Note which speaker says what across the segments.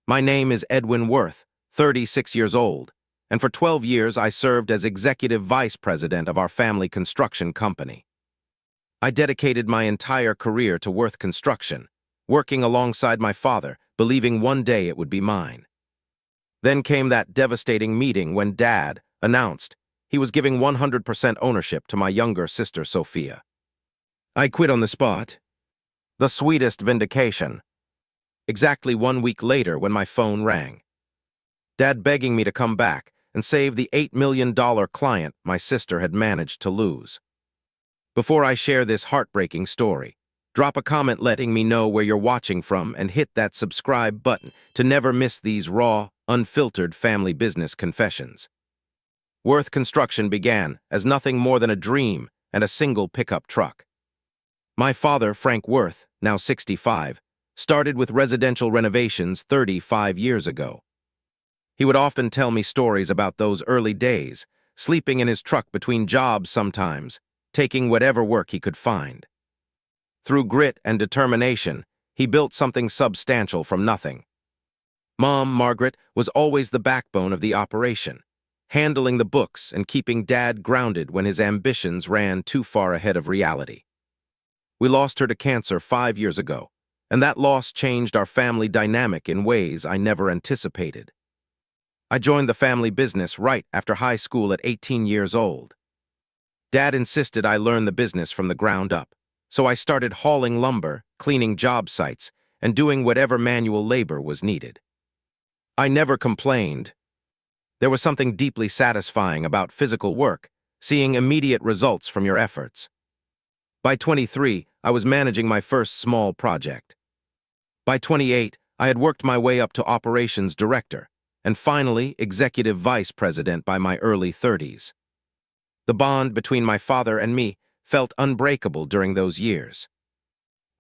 Speaker 1: My name is Edwin Worth, 36 years old, and for 12 years I served as executive vice president of our family construction company. I dedicated my entire career to Worth Construction, working alongside my father, believing one day it would be mine. Then came that devastating meeting when Dad announced he was giving 100% ownership to my younger sister, Sophia. I quit on the spot. The sweetest vindication. Exactly 1 week later when my phone rang. Dad begging me to come back and save the $8 million client my sister had managed to lose. Before I share this heartbreaking story, drop a comment letting me know where you're watching from and hit that subscribe button to never miss these raw, unfiltered family business confessions. Worth Construction began as nothing more than a dream and a single pickup truck. My father, Frank Worth, now 65, started with residential renovations 35 years ago. He would often tell me stories about those early days, sleeping in his truck between jobs sometimes, taking whatever work he could find. Through grit and determination, he built something substantial from nothing. Mom, Margaret, was always the backbone of the operation, handling the books and keeping Dad grounded when his ambitions ran too far ahead of reality. We lost her to cancer 5 years ago, and that loss changed our family dynamic in ways I never anticipated. I joined the family business right after high school at 18 years old. Dad insisted I learn the business from the ground up, so I started hauling lumber, cleaning job sites, and doing whatever manual labor was needed. I never complained. There was something deeply satisfying about physical work, seeing immediate results from your efforts. By 23, I was managing my first small project. By 28, I had worked my way up to operations director, and finally executive vice president by my early 30s. The bond between my father and me felt unbreakable during those years.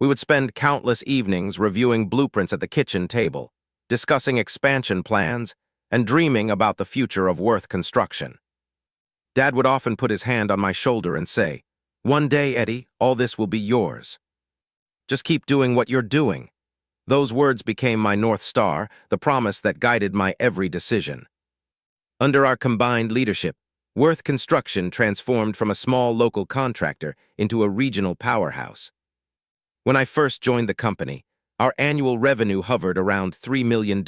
Speaker 1: We would spend countless evenings reviewing blueprints at the kitchen table, discussing expansion plans, and dreaming about the future of Worth Construction. Dad would often put his hand on my shoulder and say, "One day, Eddie, all this will be yours. Just keep doing what you're doing." Those words became my North Star, the promise that guided my every decision. Under our combined leadership, Worth Construction transformed from a small local contractor into a regional powerhouse. When I first joined the company, our annual revenue hovered around $3 million.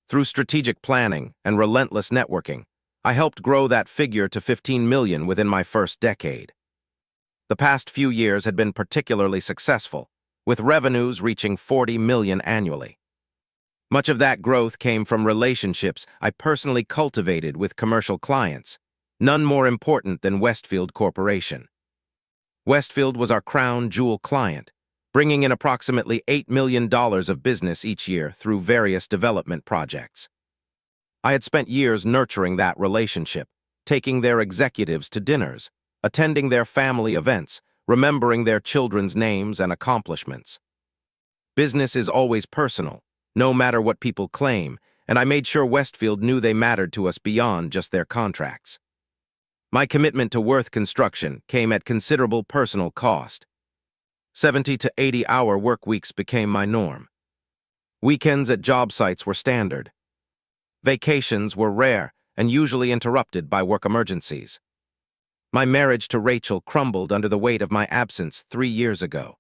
Speaker 1: Through strategic planning and relentless networking, I helped grow that figure to $15 million within my first decade. The past few years had been particularly successful, with revenues reaching $40 million annually. Much of that growth came from relationships I personally cultivated with commercial clients, none more important than Westfield Corporation. Westfield was our crown jewel client, bringing in approximately $8 million of business each year through various development projects. I had spent years nurturing that relationship, taking their executives to dinners, attending their family events, remembering their children's names and accomplishments. Business is always personal, no matter what people claim, and I made sure Westfield knew they mattered to us beyond just their contracts. My commitment to Worth Construction came at considerable personal cost. 70 to 80-hour work weeks became my norm. Weekends at job sites were standard. Vacations were rare and usually interrupted by work emergencies. My marriage to Rachel crumbled under the weight of my absence 3 years ago.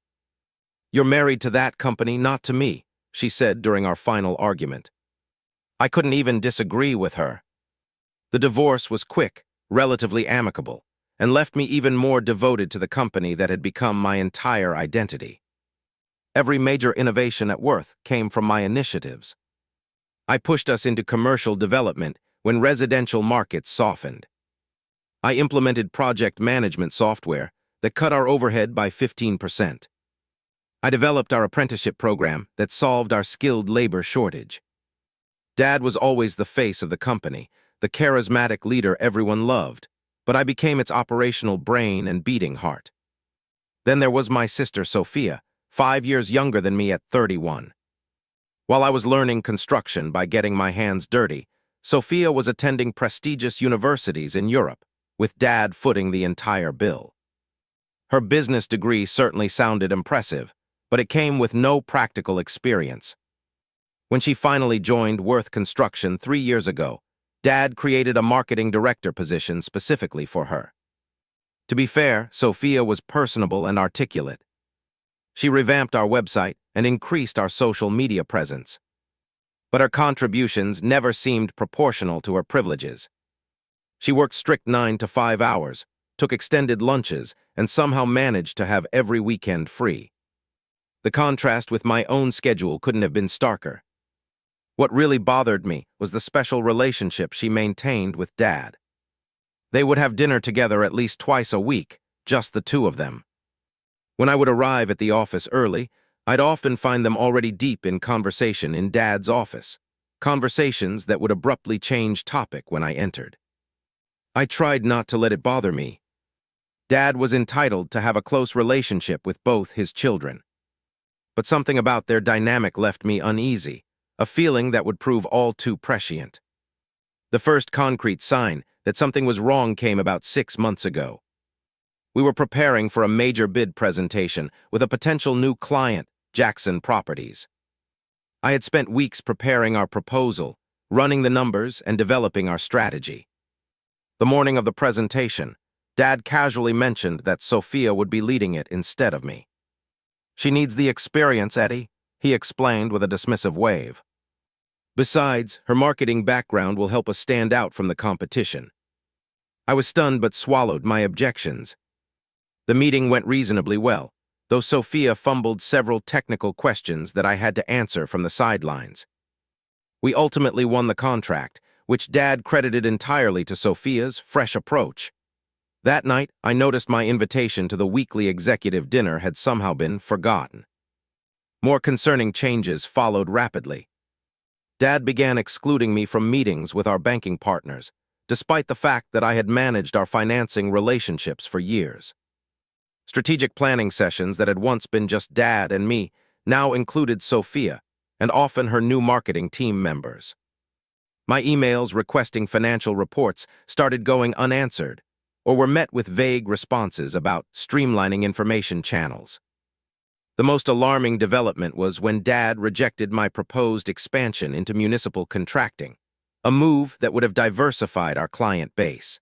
Speaker 1: "You're married to that company, not to me," she said during our final argument. I couldn't even disagree with her. The divorce was quick, relatively amicable, and left me even more devoted to the company that had become my entire identity. Every major innovation at Worth came from my initiatives. I pushed us into commercial development when residential markets softened. I implemented project management software that cut our overhead by 15%. I developed our apprenticeship program that solved our skilled labor shortage. Dad was always the face of the company, the charismatic leader everyone loved, but I became its operational brain and beating heart. Then there was my sister Sophia, 5 years younger than me at 31. While I was learning construction by getting my hands dirty, Sophia was attending prestigious universities in Europe, with Dad footing the entire bill. Her business degree certainly sounded impressive, but it came with no practical experience. When she finally joined Worth Construction 3 years ago, Dad created a marketing director position specifically for her. To be fair, Sophia was personable and articulate. She revamped our website and increased our social media presence. But her contributions never seemed proportional to her privileges. She worked strict 9 to 5 hours, took extended lunches, and somehow managed to have every weekend free. The contrast with my own schedule couldn't have been starker. What really bothered me was the special relationship she maintained with Dad. They would have dinner together at least twice a week, just the two of them. When I would arrive at the office early, I'd often find them already deep in conversation in Dad's office, conversations that would abruptly change topic when I entered. I tried not to let it bother me. Dad was entitled to have a close relationship with both his children. But something about their dynamic left me uneasy, a feeling that would prove all too prescient. The first concrete sign that something was wrong came about 6 months ago. We were preparing for a major bid presentation with a potential new client, Jackson Properties. I had spent weeks preparing our proposal, running the numbers, and developing our strategy. The morning of the presentation, Dad casually mentioned that Sophia would be leading it instead of me. "She needs the experience, Eddie," he explained with a dismissive wave. "Besides, her marketing background will help us stand out from the competition." I was stunned but swallowed my objections. The meeting went reasonably well, though Sophia fumbled several technical questions that I had to answer from the sidelines. We ultimately won the contract, which Dad credited entirely to Sophia's fresh approach. That night, I noticed my invitation to the weekly executive dinner had somehow been forgotten. More concerning changes followed rapidly. Dad began excluding me from meetings with our banking partners, despite the fact that I had managed our financing relationships for years. Strategic planning sessions that had once been just Dad and me now included Sophia, and often her new marketing team members. My emails requesting financial reports started going unanswered, or were met with vague responses about streamlining information channels. The most alarming development was when Dad rejected my proposed expansion into municipal contracting, a move that would have diversified our client base.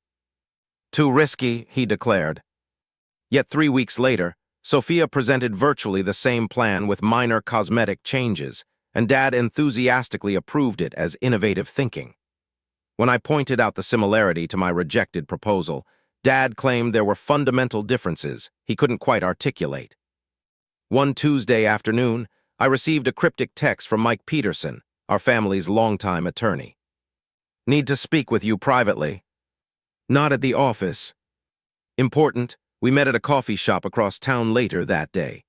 Speaker 1: "Too risky," he declared. Yet 3 weeks later, Sophia presented virtually the same plan with minor cosmetic changes, and Dad enthusiastically approved it as innovative thinking. When I pointed out the similarity to my rejected proposal, Dad claimed there were fundamental differences he couldn't quite articulate. One Tuesday afternoon, I received a cryptic text from Mike Peterson, our family's longtime attorney. "Need to speak with you privately." "Not at the office." "Important. We met at a coffee shop across town later that day."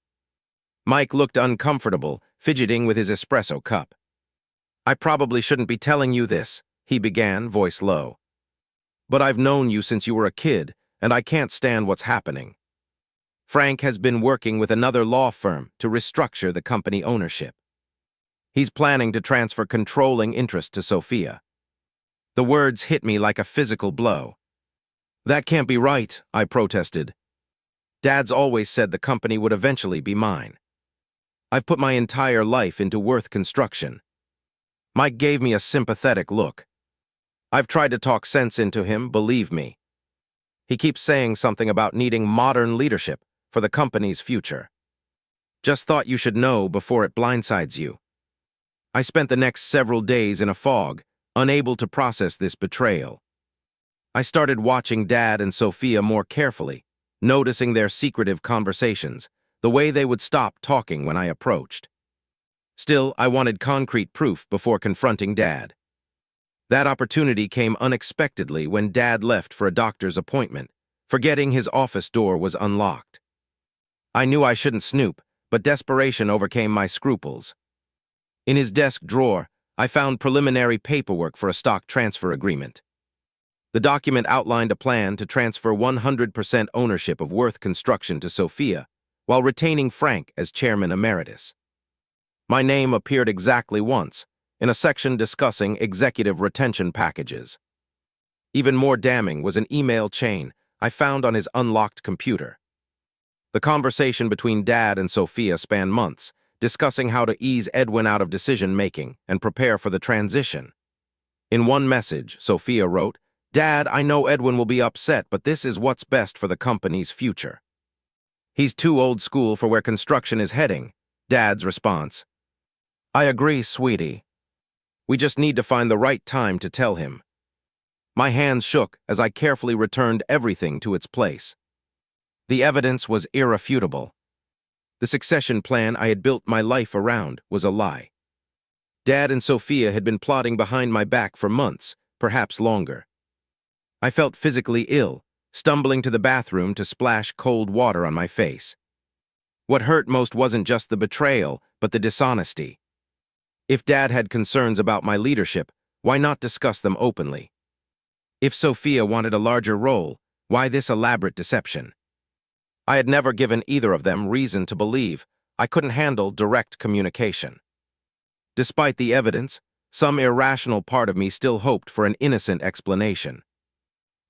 Speaker 1: Mike looked uncomfortable, fidgeting with his espresso cup. "I probably shouldn't be telling you this," he began, voice low. "But I've known you since you were a kid, and I can't stand what's happening. Frank has been working with another law firm to restructure the company ownership. He's planning to transfer controlling interest to Sophia." The words hit me like a physical blow. "That can't be right," I protested. "Dad's always said the company would eventually be mine. I've put my entire life into Worth Construction." Mike gave me a sympathetic look. "I've tried to talk sense into him, believe me. He keeps saying something about needing modern leadership for the company's future. Just thought you should know before it blindsides you." I spent the next several days in a fog, unable to process this betrayal. I started watching Dad and Sophia more carefully, noticing their secretive conversations, the way they would stop talking when I approached. Still, I wanted concrete proof before confronting Dad. That opportunity came unexpectedly when Dad left for a doctor's appointment, forgetting his office door was unlocked. I knew I shouldn't snoop, but desperation overcame my scruples. In his desk drawer, I found preliminary paperwork for a stock transfer agreement. The document outlined a plan to transfer 100% ownership of Worth Construction to Sophia, while retaining Frank as chairman emeritus. My name appeared exactly once, in a section discussing executive retention packages. Even more damning was an email chain I found on his unlocked computer. The conversation between Dad and Sophia spanned months, discussing how to ease Edwin out of decision-making and prepare for the transition. In one message, Sophia wrote, "Dad, I know Edwin will be upset, but this is what's best for the company's future." "He's too old school for where construction is heading," Dad's response. "I agree, sweetie. We just need to find the right time to tell him." My hands shook as I carefully returned everything to its place. The evidence was irrefutable. The succession plan I had built my life around was a lie. Dad and Sophia had been plotting behind my back for months, perhaps longer. I felt physically ill, stumbling to the bathroom to splash cold water on my face. What hurt most wasn't just the betrayal, but the dishonesty. If Dad had concerns about my leadership, why not discuss them openly? If Sophia wanted a larger role, why this elaborate deception? I had never given either of them reason to believe I couldn't handle direct communication. Despite the evidence, some irrational part of me still hoped for an innocent explanation.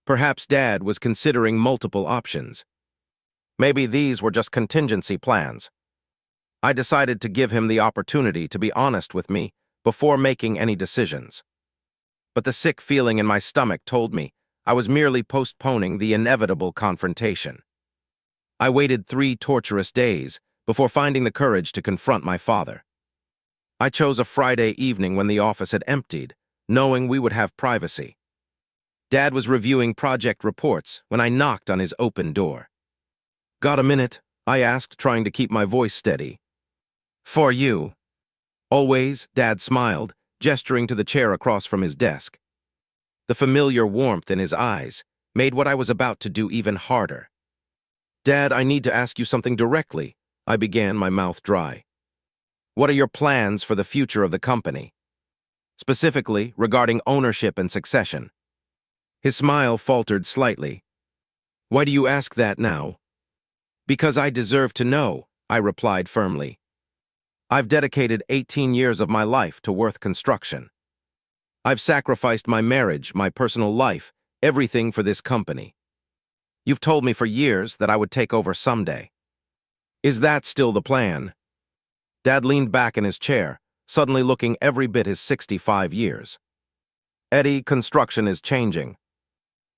Speaker 1: Perhaps Dad was considering multiple options. Maybe these were just contingency plans. I decided to give him the opportunity to be honest with me before making any decisions. But the sick feeling in my stomach told me I was merely postponing the inevitable confrontation. I waited 3 torturous days before finding the courage to confront my father. I chose a Friday evening when the office had emptied, knowing we would have privacy. Dad was reviewing project reports when I knocked on his open door. "Got a minute?" I asked, trying to keep my voice steady. "For you." "Always," Dad smiled, gesturing to the chair across from his desk. The familiar warmth in his eyes made what I was about to do even harder. "Dad, I need to ask you something directly," I began, my mouth dry. "What are your plans for the future of the company? Specifically, regarding ownership and succession?" His smile faltered slightly. "Why do you ask that now?" "Because I deserve to know," I replied firmly. "I've dedicated 18 years of my life to Worth Construction. I've sacrificed my marriage, my personal life, everything for this company. You've told me for years that I would take over someday. Is that still the plan?" Dad leaned back in his chair, suddenly looking every bit his 65 years. "Eddie, construction is changing.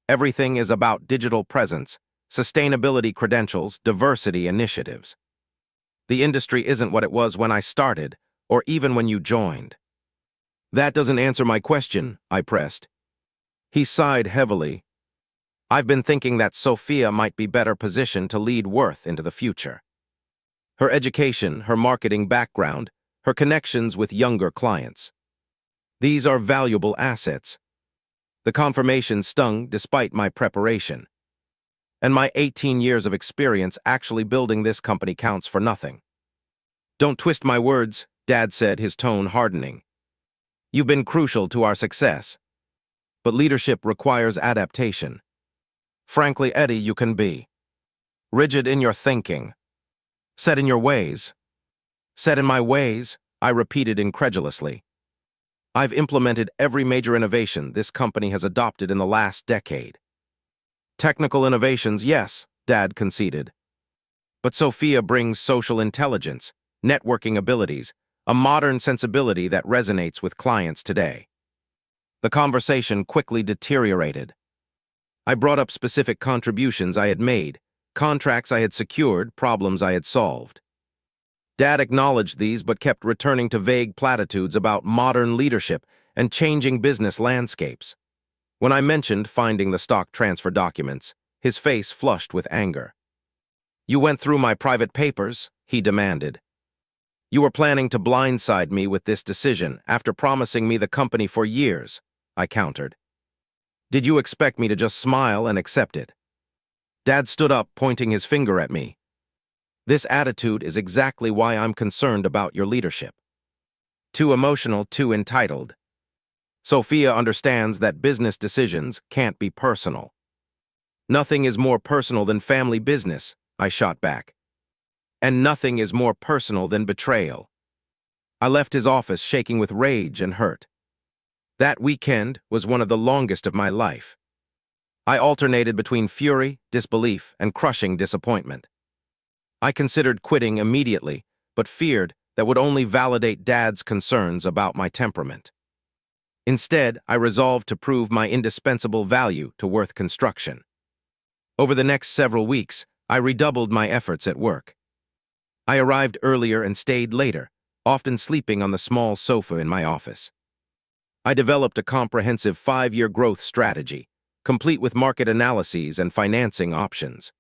Speaker 1: Everything is about digital presence, sustainability credentials, diversity initiatives. The industry isn't what it was when I started, or even when you joined." "That doesn't answer my question," I pressed. He sighed heavily. "I've been thinking that Sophia might be better positioned to lead Worth into the future. Her education, her marketing background, her connections with younger clients. These are valuable assets." The confirmation stung despite my preparation. And my 18 years of experience actually building this company counts for nothing. "Don't twist my words," Dad said, his tone hardening. "You've been crucial to our success. But leadership requires adaptation. Frankly, Eddie, you can be rigid in your thinking, set in your ways." "Set in my ways," I repeated incredulously. "I've implemented every major innovation this company has adopted in the last decade." "Technical innovations, yes," Dad conceded. "But Sophia brings social intelligence, networking abilities, a modern sensibility that resonates with clients today." The conversation quickly deteriorated. I brought up specific contributions I had made, contracts I had secured, problems I had solved. Dad acknowledged these but kept returning to vague platitudes about modern leadership and changing business landscapes. When I mentioned finding the stock transfer documents, his face flushed with anger. "You went through my private papers?" he demanded. "You were planning to blindside me with this decision after promising me the company for years," I countered. "Did you expect me to just smile and accept it?" Dad stood up, pointing his finger at me. "This attitude is exactly why I'm concerned about your leadership. Too emotional, too entitled. Sophia understands that business decisions can't be personal." "Nothing is more personal than family business," I shot back. "And nothing is more personal than betrayal." I left his office shaking with rage and hurt. That weekend was one of the longest of my life. I alternated between fury, disbelief, and crushing disappointment. I considered quitting immediately, but feared that would only validate Dad's concerns about my temperament. Instead, I resolved to prove my indispensable value to Worth Construction. Over the next several weeks, I redoubled my efforts at work. I arrived earlier and stayed later, often sleeping on the small sofa in my office. I developed a comprehensive 5-year growth strategy, complete with market analyses and financing options.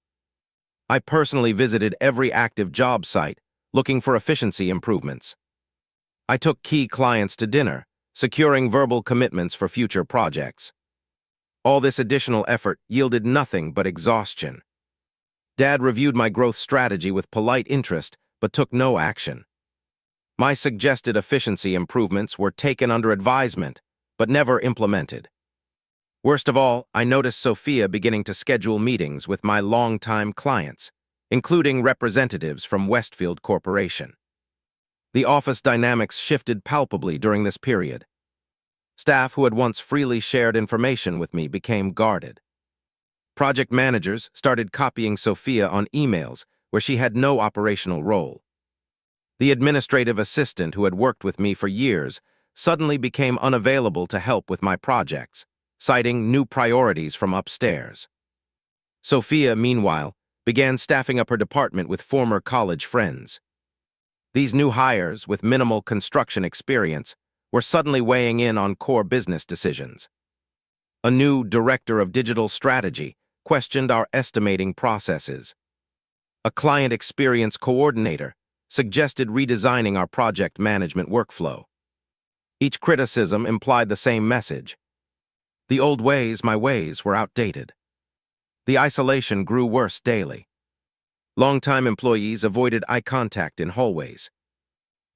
Speaker 1: I personally visited every active job site, looking for efficiency improvements. I took key clients to dinner, securing verbal commitments for future projects. All this additional effort yielded nothing but exhaustion. Dad reviewed my growth strategy with polite interest, but took no action. My suggested efficiency improvements were taken under advisement, but never implemented. Worst of all, I noticed Sophia beginning to schedule meetings with my longtime clients, including representatives from Westfield Corporation. The office dynamics shifted palpably during this period. Staff who had once freely shared information with me became guarded. Project managers started copying Sophia on emails where she had no operational role. The administrative assistant who had worked with me for years suddenly became unavailable to help with my projects, citing new priorities from upstairs. Sophia, meanwhile, began staffing up her department with former college friends. These new hires, with minimal construction experience, were suddenly weighing in on core business decisions. A new director of digital strategy questioned our estimating processes. A client experience coordinator suggested redesigning our project management workflow. Each criticism implied the same message. The old ways, my ways, were outdated. The isolation grew worse daily. Longtime employees avoided eye contact in hallways.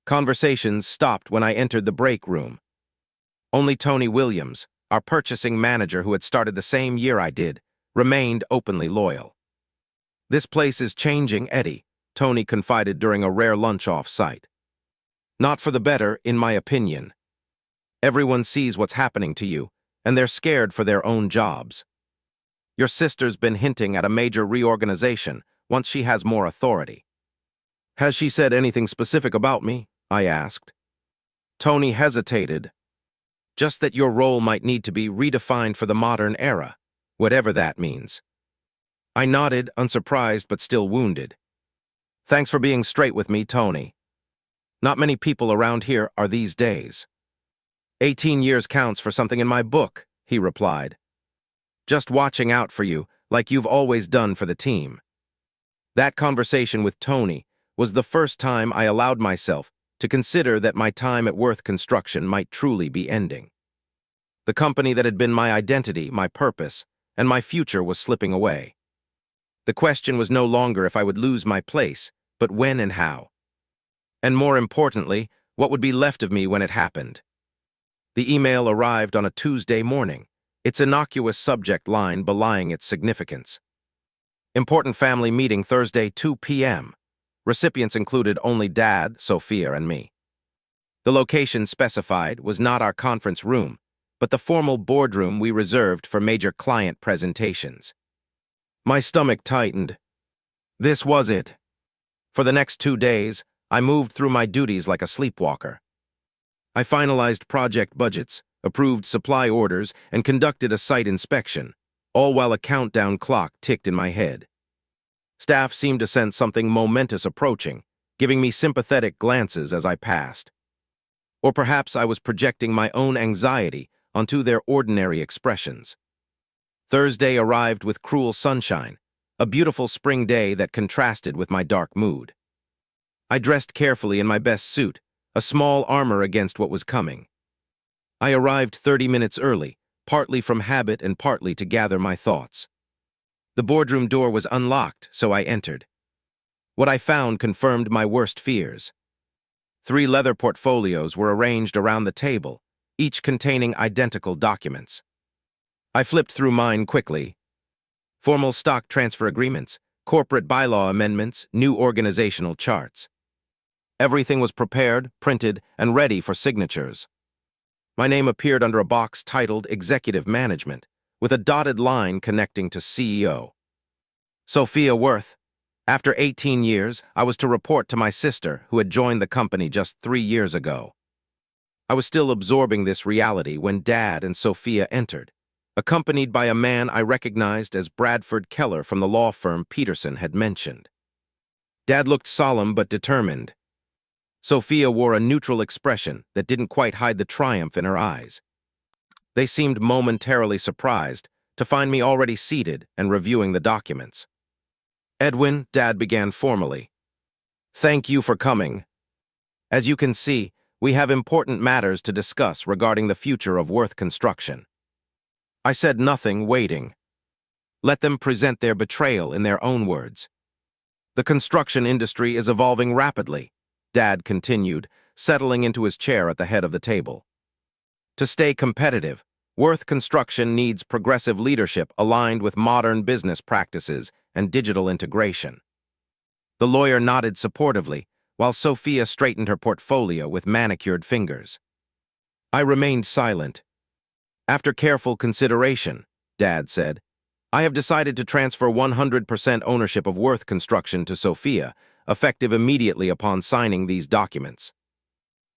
Speaker 1: Conversations stopped when I entered the break room. Only Tony Williams, our purchasing manager who had started the same year I did, remained openly loyal. "This place is changing, Eddie," Tony confided during a rare lunch off-site. "Not for the better, in my opinion. Everyone sees what's happening to you, and they're scared for their own jobs. Your sister's been hinting at a major reorganization once she has more authority." "Has she said anything specific about me?" I asked. Tony hesitated. "Just that your role might need to be redefined for the modern era, whatever that means." I nodded, unsurprised but still wounded. "Thanks for being straight with me, Tony. Not many people around here are these days." 18 years counts for something in my book," he replied. "Just watching out for you, like you've always done for the team." That conversation with Tony was the first time I allowed myself to consider that my time at Worth Construction might truly be ending. The company that had been my identity, my purpose, and my future was slipping away. The question was no longer if I would lose my place, but when and how. And more importantly, what would be left of me when it happened. The email arrived on a Tuesday morning, its innocuous subject line belying its significance. "Important family meeting Thursday, 2 p.m. Recipients included only Dad, Sophia, and me. The location specified was not our conference room, but the formal boardroom we reserved for major client presentations. My stomach tightened. This was it. For the next 2 days, I moved through my duties like a sleepwalker. I finalized project budgets, approved supply orders, and conducted a site inspection, all while a countdown clock ticked in my head. Staff seemed to sense something momentous approaching, giving me sympathetic glances as I passed. Or perhaps I was projecting my own anxiety onto their ordinary expressions. Thursday arrived with cruel sunshine, a beautiful spring day that contrasted with my dark mood. I dressed carefully in my best suit, a small armor against what was coming. I arrived 30 minutes early, partly from habit and partly to gather my thoughts. The boardroom door was unlocked, so I entered. What I found confirmed my worst fears. 3 leather portfolios were arranged around the table, each containing identical documents. I flipped through mine quickly. Formal stock transfer agreements, corporate bylaw amendments, new organizational charts. Everything was prepared, printed, and ready for signatures. My name appeared under a box titled Executive Management, with a dotted line connecting to CEO. "Sophia Worth," After 18 years, I was to report to my sister, who had joined the company just 3 years ago. I was still absorbing this reality when Dad and Sophia entered, accompanied by a man I recognized as Bradford Keller from the law firm Peterson had mentioned. Dad looked solemn but determined. Sophia wore a neutral expression that didn't quite hide the triumph in her eyes. They seemed momentarily surprised to find me already seated and reviewing the documents. "Edwin," Dad began formally, "thank you for coming. As you can see, we have important matters to discuss regarding the future of Worth Construction." I said nothing, waiting. Let them present their betrayal in their own words. "The construction industry is evolving rapidly," Dad continued, settling into his chair at the head of the table. "To stay competitive, Worth Construction needs progressive leadership aligned with modern business practices and digital integration." The lawyer nodded supportively, while Sophia straightened her portfolio with manicured fingers. I remained silent. "After careful consideration," Dad said, "I have decided to transfer 100% ownership of Worth Construction to Sophia, effective immediately upon signing these documents.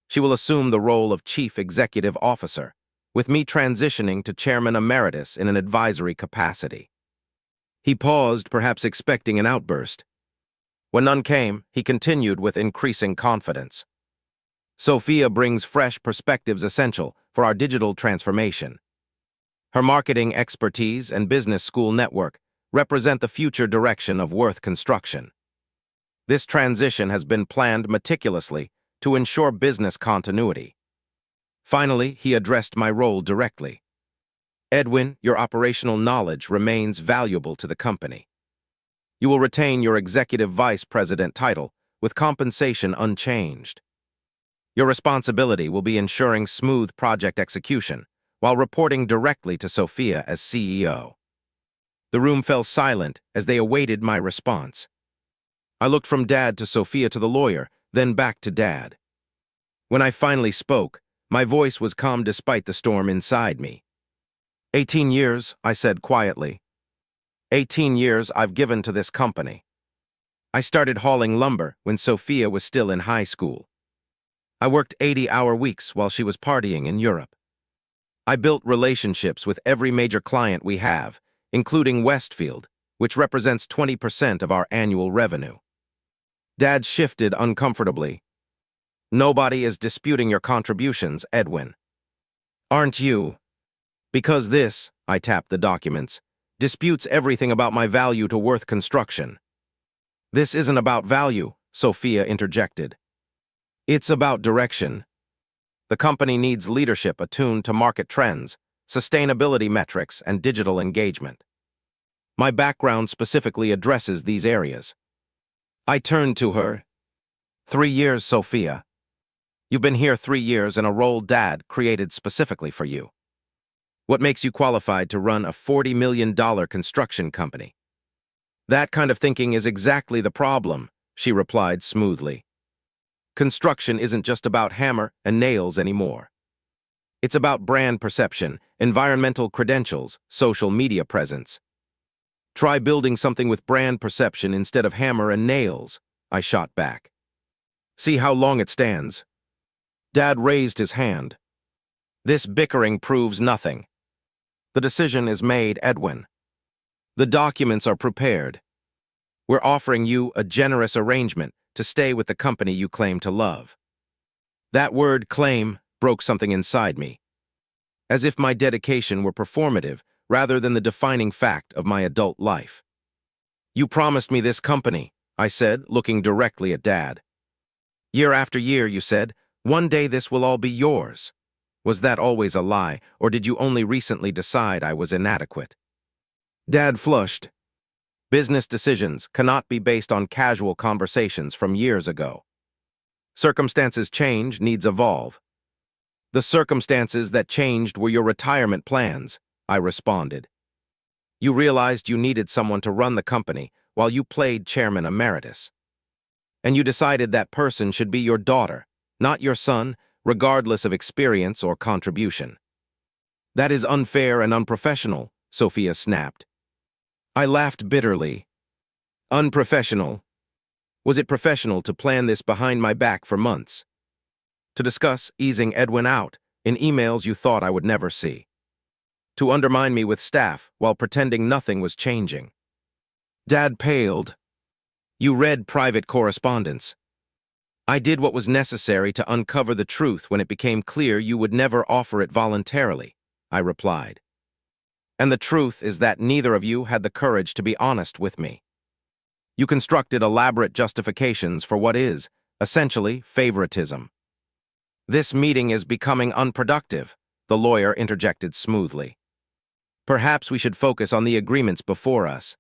Speaker 1: She will assume the role of Chief Executive Officer, with me transitioning to Chairman Emeritus in an advisory capacity." He paused, perhaps expecting an outburst. When none came, he continued with increasing confidence. "Sophia brings fresh perspectives essential for our digital transformation. Her marketing expertise and business school network represent the future direction of Worth Construction. This transition has been planned meticulously to ensure business continuity." Finally, he addressed my role directly. "Edwin, your operational knowledge remains valuable to the company. You will retain your Executive Vice President title, with compensation unchanged. Your responsibility will be ensuring smooth project execution, while reporting directly to Sophia as CEO." The room fell silent as they awaited my response. I looked from Dad to Sophia to the lawyer, then back to Dad. When I finally spoke, my voice was calm despite the storm inside me. 18 years, I said quietly. 18 years I've given to this company. I started hauling lumber when Sophia was still in high school. I worked 80-hour weeks while she was partying in Europe. I built relationships with every major client we have, including Westfield, which represents 20% of our annual revenue. Dad shifted uncomfortably. "Nobody is disputing your contributions, Edwin. Aren't you? Because this," I tapped the documents, "disputes everything about my value to Worth Construction." "This isn't about value," Sophia interjected. "It's about direction. The company needs leadership attuned to market trends, sustainability metrics, and digital engagement. My background specifically addresses these areas." I turned to her. 3 years, Sophia. You've been here 3 years in a role Dad created specifically for you. What makes you qualified to run a $40 million construction company?" "That kind of thinking is exactly the problem," she replied smoothly. "Construction isn't just about hammer and nails anymore. It's about brand perception, environmental credentials, social media presence. Try building something with brand perception instead of hammer and nails," I shot back. "See how long it stands." Dad raised his hand. "This bickering proves nothing. The decision is made, Edwin. The documents are prepared. We're offering you a generous arrangement to stay with the company you claim to love." That word "claim" broke something inside me, as if my dedication were performative rather than the defining fact of my adult life. "You promised me this company," I said, looking directly at Dad. "Year after year, you said, 'One day this will all be yours.' Was that always a lie, or did you only recently decide I was inadequate?" Dad flushed. "Business decisions cannot be based on casual conversations from years ago. Circumstances change, needs evolve. The circumstances that changed were your retirement plans," I responded. "You realized you needed someone to run the company while you played Chairman Emeritus. And you decided that person should be your daughter, not your son, regardless of experience or contribution." "That is unfair and unprofessional," Sophia snapped. I laughed bitterly. Unprofessional. Was it professional to plan this behind my back for months? To discuss easing Edwin out in emails you thought I would never see? To undermine me with staff while pretending nothing was changing? Dad paled. You read private correspondence. I did what was necessary to uncover the truth when it became clear you would never offer it voluntarily, I replied. And the truth is that neither of you had the courage to be honest with me. You constructed elaborate justifications for what is, essentially, favoritism. This meeting is becoming unproductive, the lawyer interjected smoothly. Perhaps we should focus on the agreements before us.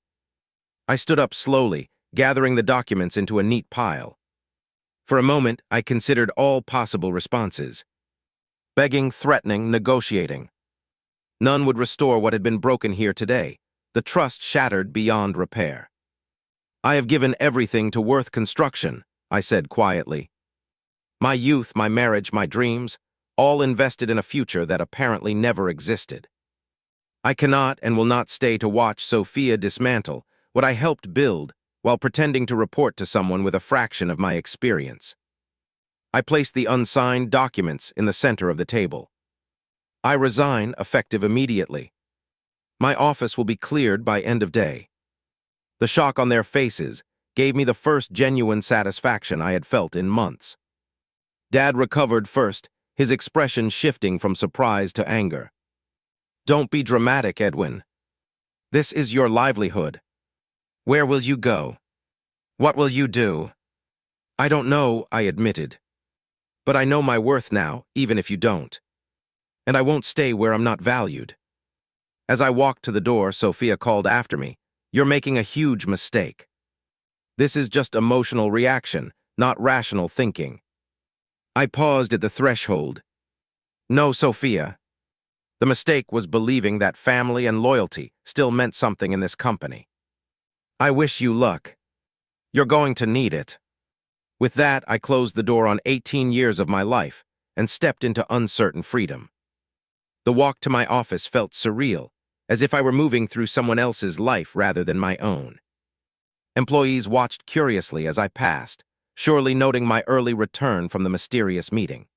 Speaker 1: I stood up slowly, gathering the documents into a neat pile. For a moment, I considered all possible responses. Begging, threatening, negotiating. None would restore what had been broken here today, the trust shattered beyond repair. I have given everything to Worth Construction, I said quietly. My youth, my marriage, my dreams, all invested in a future that apparently never existed. I cannot and will not stay to watch Sophia dismantle what I helped build while pretending to report to someone with a fraction of my experience. I placed the unsigned documents in the center of the table. I resign, effective immediately. My office will be cleared by end of day. The shock on their faces gave me the first genuine satisfaction I had felt in months. Dad recovered first, his expression shifting from surprise to anger. Don't be dramatic, Edwin. This is your livelihood. Where will you go? What will you do? I don't know, I admitted. But I know my worth now, even if you don't. And I won't stay where I'm not valued. As I walked to the door, Sophia called after me, You're making a huge mistake. This is just emotional reaction, not rational thinking. I paused at the threshold. No, Sophia. The mistake was believing that family and loyalty still meant something in this company. I wish you luck. You're going to need it. With that, I closed the door on 18 years of my life and stepped into uncertain freedom. The walk to my office felt surreal, as if I were moving through someone else's life rather than my own. Employees watched curiously as I passed, surely noting my early return from the mysterious meeting.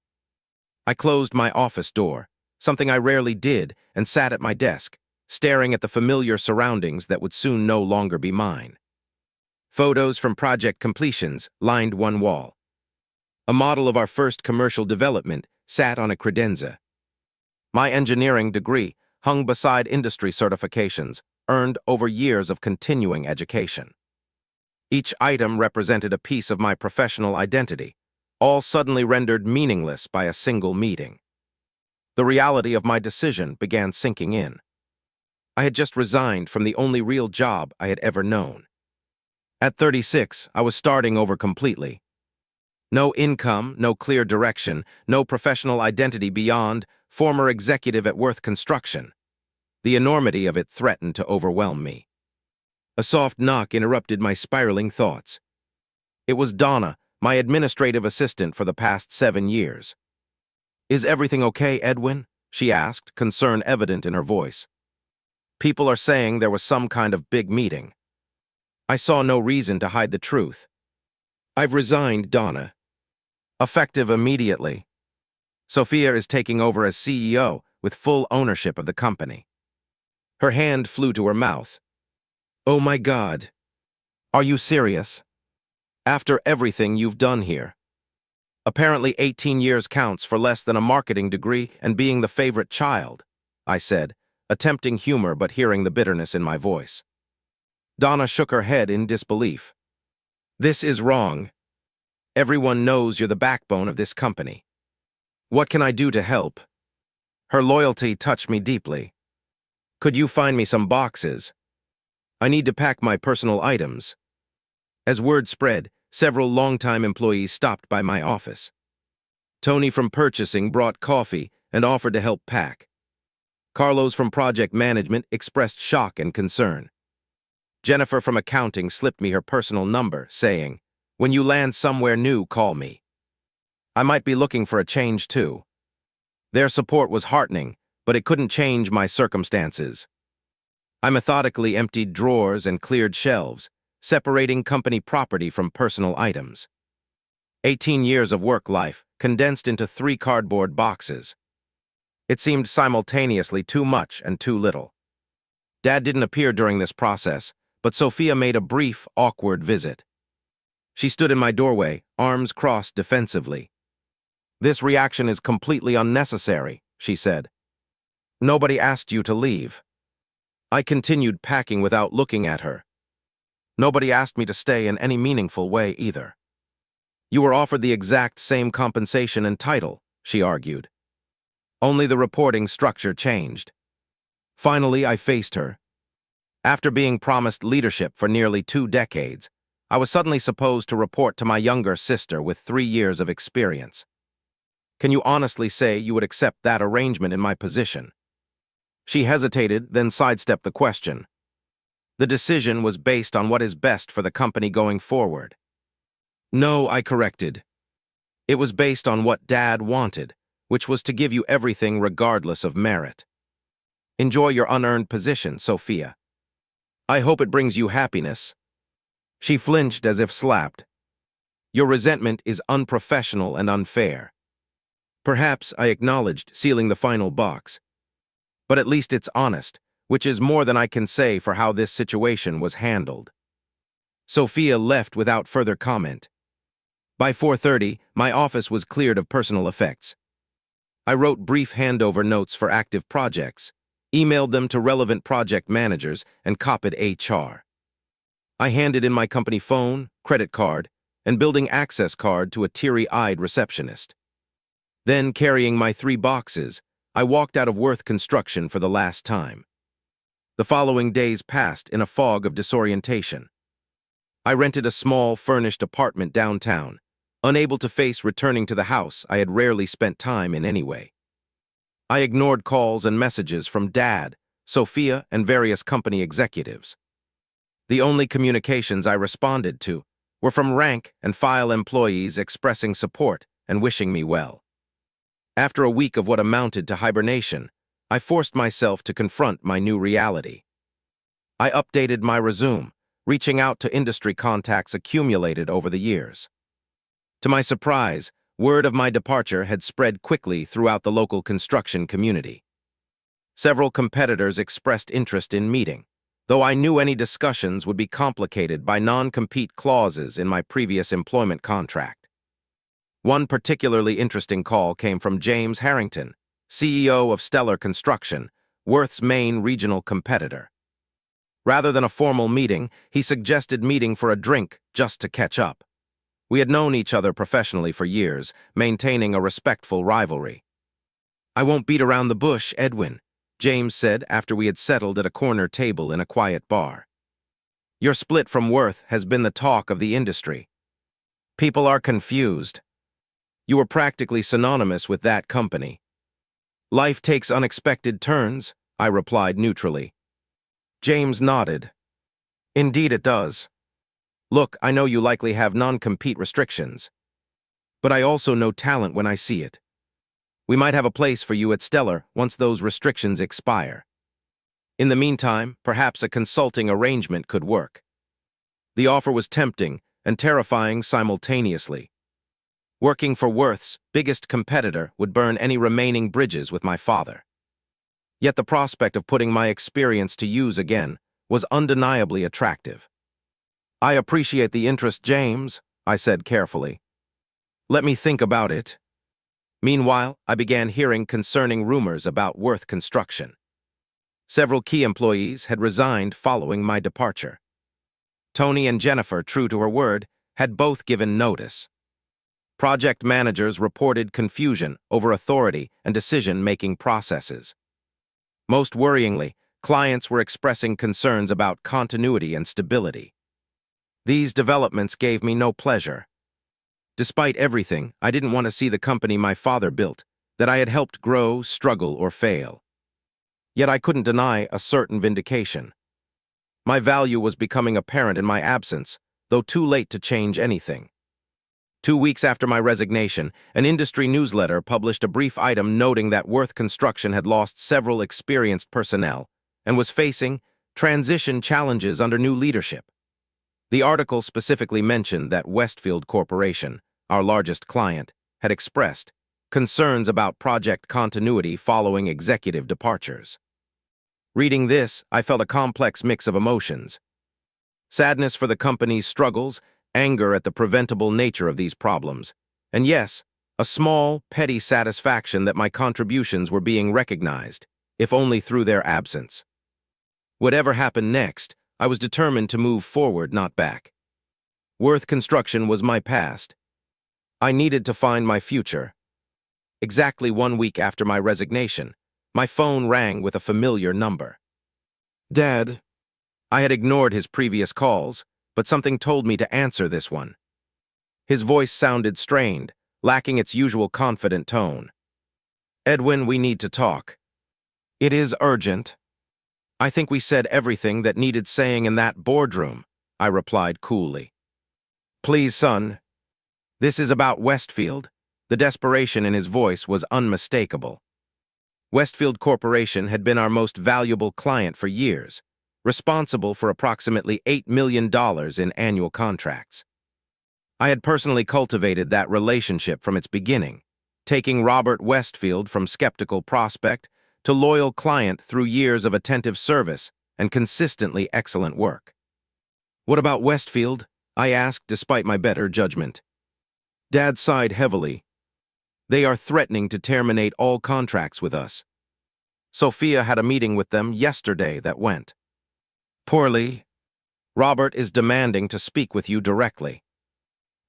Speaker 1: I closed my office door, something I rarely did, and sat at my desk, staring at the familiar surroundings that would soon no longer be mine. Photos from project completions lined one wall. A model of our first commercial development sat on a credenza. My engineering degree hung beside industry certifications, earned over years of continuing education. Each item represented a piece of my professional identity, all suddenly rendered meaningless by a single meeting. The reality of my decision began sinking in. I had just resigned from the only real job I had ever known. At 36, I was starting over completely. No income, no clear direction, no professional identity beyond former executive at Worth Construction. The enormity of it threatened to overwhelm me. A soft knock interrupted my spiraling thoughts. It was Donna, my administrative assistant for the past 7 years. Is everything okay, Edwin? She asked, concern evident in her voice. People are saying there was some kind of big meeting. I saw no reason to hide the truth. I've resigned, Donna. Effective immediately. Sophia is taking over as CEO with full ownership of the company. Her hand flew to her mouth. Oh my God. Are you serious? After everything you've done here. Apparently 18 years counts for less than a marketing degree and being the favorite child, I said, attempting humor but hearing the bitterness in my voice. Donna shook her head in disbelief. This is wrong. Everyone knows you're the backbone of this company. What can I do to help? Her loyalty touched me deeply. Could you find me some boxes? I need to pack my personal items. As word spread, several longtime employees stopped by my office. Tony from purchasing brought coffee and offered to help pack. Carlos from project management expressed shock and concern. Jennifer from accounting slipped me her personal number, saying, When you land somewhere new, call me. I might be looking for a change too. Their support was heartening, but it couldn't change my circumstances. I methodically emptied drawers and cleared shelves, separating company property from personal items. 18 years of work life condensed into 3 cardboard boxes. It seemed simultaneously too much and too little. Dad didn't appear during this process, but Sophia made a brief, awkward visit. She stood in my doorway, arms crossed defensively. "This reaction is completely unnecessary," she said. "Nobody asked you to leave." I continued packing without looking at her. "Nobody asked me to stay in any meaningful way either." "You were offered the exact same compensation and title," she argued. Only the reporting structure changed. Finally, I faced her. After being promised leadership for nearly 2 decades, I was suddenly supposed to report to my younger sister with 3 years of experience. "Can you honestly say you would accept that arrangement in my position?" She hesitated, then sidestepped the question. "The decision was based on what is best for the company going forward." "No," I corrected. "It was based on what Dad wanted, which was to give you everything regardless of merit. Enjoy your unearned position, Sophia. I hope it brings you happiness." She flinched as if slapped. "Your resentment is unprofessional and unfair." Perhaps, I acknowledged, sealing the final box. But at least it's honest, which is more than I can say for how this situation was handled. Sophia left without further comment. By 4:30, my office was cleared of personal effects. I wrote brief handover notes for active projects, emailed them to relevant project managers, and copied HR. I handed in my company phone, credit card, and building access card to a teary-eyed receptionist. Then, carrying my 3 boxes, I walked out of Worth Construction for the last time. The following days passed in a fog of disorientation. I rented a small, furnished apartment downtown, unable to face returning to the house I had rarely spent time in anyway. I ignored calls and messages from Dad, Sophia, and various company executives. The only communications I responded to were from rank and file employees expressing support and wishing me well. After a week of what amounted to hibernation, I forced myself to confront my new reality. I updated my resume, reaching out to industry contacts accumulated over the years. To my surprise, word of my departure had spread quickly throughout the local construction community. Several competitors expressed interest in meeting, though I knew any discussions would be complicated by non-compete clauses in my previous employment contract. One particularly interesting call came from James Harrington, CEO of Stellar Construction, Worth's main regional competitor. Rather than a formal meeting, he suggested meeting for a drink just to catch up. We had known each other professionally for years, maintaining a respectful rivalry. "I won't beat around the bush, Edwin," James said after we had settled at a corner table in a quiet bar. "Your split from Worth has been the talk of the industry. People are confused. You were practically synonymous with that company." "Life takes unexpected turns," I replied neutrally. James nodded. "Indeed it does. Look, I know you likely have non-compete restrictions. But I also know talent when I see it. We might have a place for you at Stellar once those restrictions expire. In the meantime, perhaps a consulting arrangement could work." The offer was tempting and terrifying simultaneously. Working for Worth's biggest competitor would burn any remaining bridges with my father. Yet the prospect of putting my experience to use again was undeniably attractive. "I appreciate the interest, James," I said carefully. "Let me think about it." Meanwhile, I began hearing concerning rumors about Worth Construction. Several key employees had resigned following my departure. Tony and Jennifer, true to her word, had both given notice. Project managers reported confusion over authority and decision-making processes. Most worryingly, clients were expressing concerns about continuity and stability. These developments gave me no pleasure. Despite everything, I didn't want to see the company my father built, that I had helped grow, struggle, or fail. Yet I couldn't deny a certain vindication. My value was becoming apparent in my absence, though too late to change anything. 2 weeks after my resignation, an industry newsletter published a brief item noting that Worth Construction had lost several experienced personnel and was facing transition challenges under new leadership. The article specifically mentioned that Westfield Corporation, our largest client, had expressed concerns about project continuity following executive departures. Reading this, I felt a complex mix of emotions. Sadness for the company's struggles, anger at the preventable nature of these problems, and yes, a small, petty satisfaction that my contributions were being recognized, if only through their absence. Whatever happened next, I was determined to move forward, not back. Worth Construction was my past. I needed to find my future. Exactly 1 week after my resignation, my phone rang with a familiar number. Dad. I had ignored his previous calls, but something told me to answer this one. His voice sounded strained, lacking its usual confident tone. Edwin, we need to talk. It is urgent. I think we said everything that needed saying in that boardroom, I replied coolly. Please, son. This is about Westfield. The desperation in his voice was unmistakable. Westfield Corporation had been our most valuable client for years, responsible for approximately $8 million in annual contracts. I had personally cultivated that relationship from its beginning, taking Robert Westfield from skeptical prospect to loyal client through years of attentive service and consistently excellent work. What about Westfield? I asked despite my better judgment. Dad sighed heavily. They are threatening to terminate all contracts with us. Sophia had a meeting with them yesterday that went poorly. Robert is demanding to speak with you directly.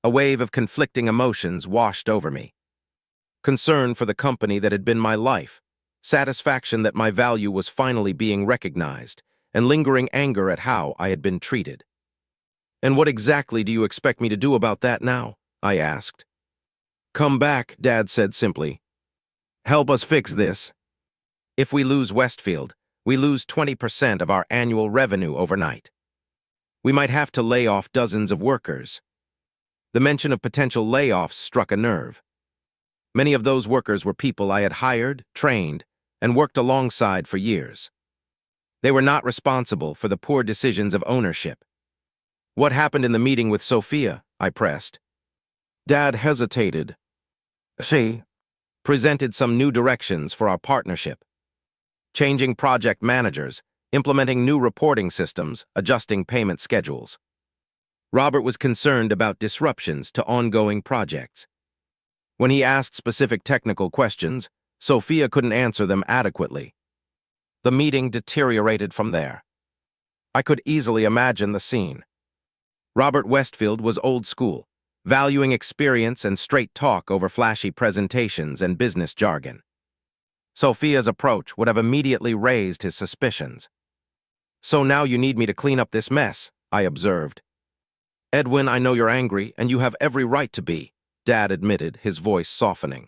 Speaker 1: A wave of conflicting emotions washed over me. Concern for the company that had been my life, satisfaction that my value was finally being recognized, and lingering anger at how I had been treated. And what exactly do you expect me to do about that now? I asked. Come back, Dad said simply. Help us fix this. If we lose Westfield, we lose 20% of our annual revenue overnight. We might have to lay off dozens of workers. The mention of potential layoffs struck a nerve. Many of those workers were people I had hired, trained, and worked alongside for years. They were not responsible for the poor decisions of ownership. What happened in the meeting with Sophia? I pressed. Dad hesitated. She presented some new directions for our partnership. Changing project managers, implementing new reporting systems, adjusting payment schedules. Robert was concerned about disruptions to ongoing projects. When he asked specific technical questions, Sophia couldn't answer them adequately. The meeting deteriorated from there. I could easily imagine the scene. Robert Westfield was old school, valuing experience and straight talk over flashy presentations and business jargon. Sophia's approach would have immediately raised his suspicions. So now you need me to clean up this mess, I observed. Edwin, I know you're angry, and you have every right to be, Dad admitted, his voice softening.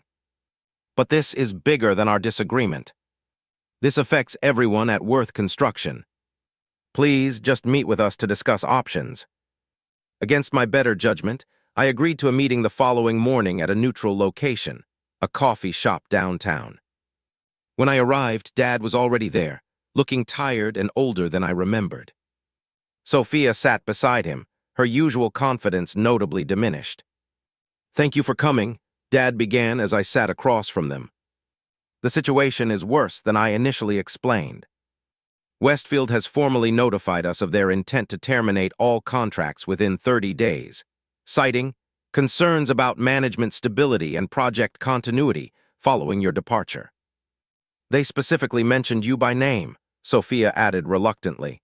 Speaker 1: But this is bigger than our disagreement. This affects everyone at Worth Construction. Please just meet with us to discuss options. Against my better judgment, I agreed to a meeting the following morning at a neutral location, a coffee shop downtown. When I arrived, Dad was already there, looking tired and older than I remembered. Sophia sat beside him, her usual confidence notably diminished. Thank you for coming, Dad began as I sat across from them. The situation is worse than I initially explained. Westfield has formally notified us of their intent to terminate all contracts within 30 days, citing concerns about management stability and project continuity following your departure. They specifically mentioned you by name, Sophia added reluctantly.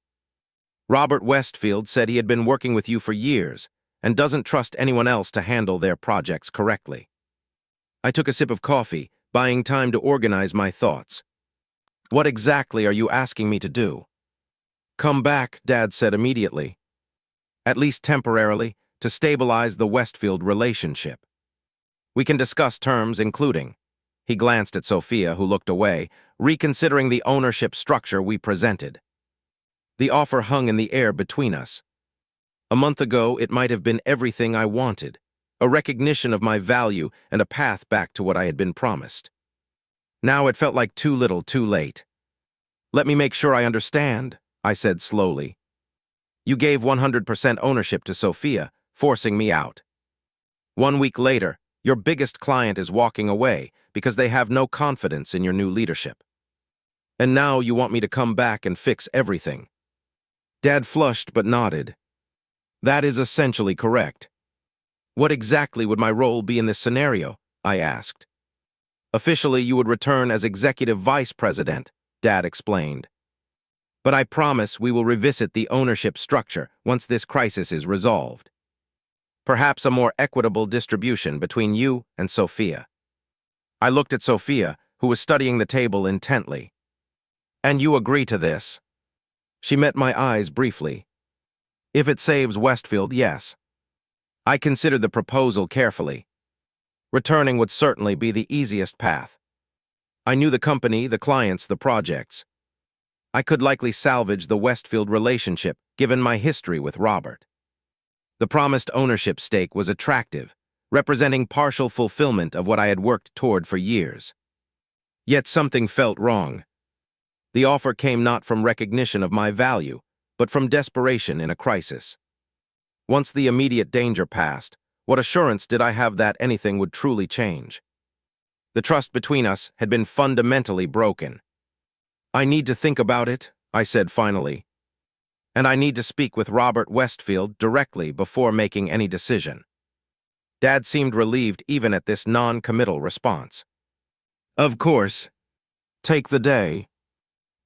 Speaker 1: Robert Westfield said he had been working with you for years and doesn't trust anyone else to handle their projects correctly. I took a sip of coffee, buying time to organize my thoughts. What exactly are you asking me to do? Come back, Dad said immediately. At least temporarily, to stabilize the Westfield relationship. We can discuss terms including. He glanced at Sophia, who looked away, reconsidering the ownership structure we presented. The offer hung in the air between us. A month ago, it might have been everything I wanted, a recognition of my value and a path back to what I had been promised. Now it felt like too little, too late. Let me make sure I understand, I said slowly. You gave 100% ownership to Sophia, forcing me out. 1 week later, your biggest client is walking away because they have no confidence in your new leadership. And now you want me to come back and fix everything. Dad flushed but nodded. That is essentially correct. What exactly would my role be in this scenario? I asked. Officially, you would return as executive vice president, Dad explained. But I promise we will revisit the ownership structure once this crisis is resolved. Perhaps a more equitable distribution between you and Sophia. I looked at Sophia, who was studying the table intently. And you agree to this? She met my eyes briefly. If it saves Westfield, yes. I considered the proposal carefully. Returning would certainly be the easiest path. I knew the company, the clients, the projects. I could likely salvage the Westfield relationship, given my history with Robert. The promised ownership stake was attractive, representing partial fulfillment of what I had worked toward for years. Yet something felt wrong. The offer came not from recognition of my value, but from desperation in a crisis. Once the immediate danger passed, what assurance did I have that anything would truly change? The trust between us had been fundamentally broken. I need to think about it, I said finally. And I need to speak with Robert Westfield directly before making any decision. Dad seemed relieved even at this non-committal response. Of course. Take the day.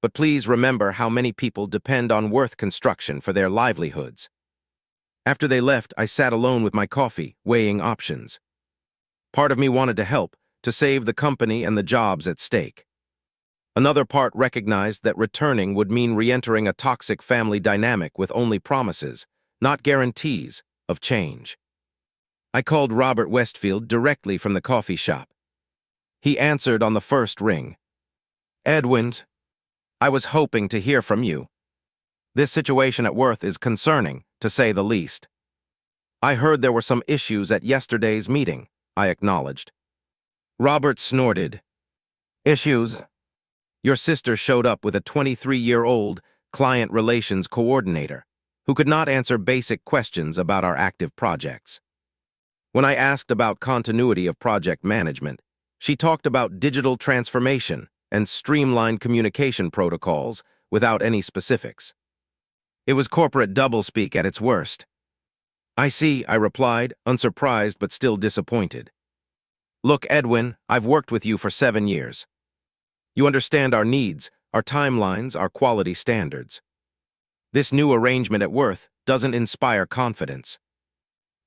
Speaker 1: But please remember how many people depend on Worth Construction for their livelihoods. After they left, I sat alone with my coffee, weighing options. Part of me wanted to help, to save the company and the jobs at stake. Another part recognized that returning would mean re-entering a toxic family dynamic with only promises, not guarantees, of change. I called Robert Westfield directly from the coffee shop. He answered on the first ring. Edwin, I was hoping to hear from you. This situation at Worth is concerning, to say the least. I heard there were some issues at yesterday's meeting, I acknowledged. Robert snorted. Issues? Your sister showed up with a 23-year-old client relations coordinator who could not answer basic questions about our active projects. When I asked about continuity of project management, she talked about digital transformation and streamlined communication protocols without any specifics. It was corporate doublespeak at its worst. I see, I replied, unsurprised but still disappointed. Look, Edwin, I've worked with you for 7 years. You understand our needs, our timelines, our quality standards. This new arrangement at Worth doesn't inspire confidence.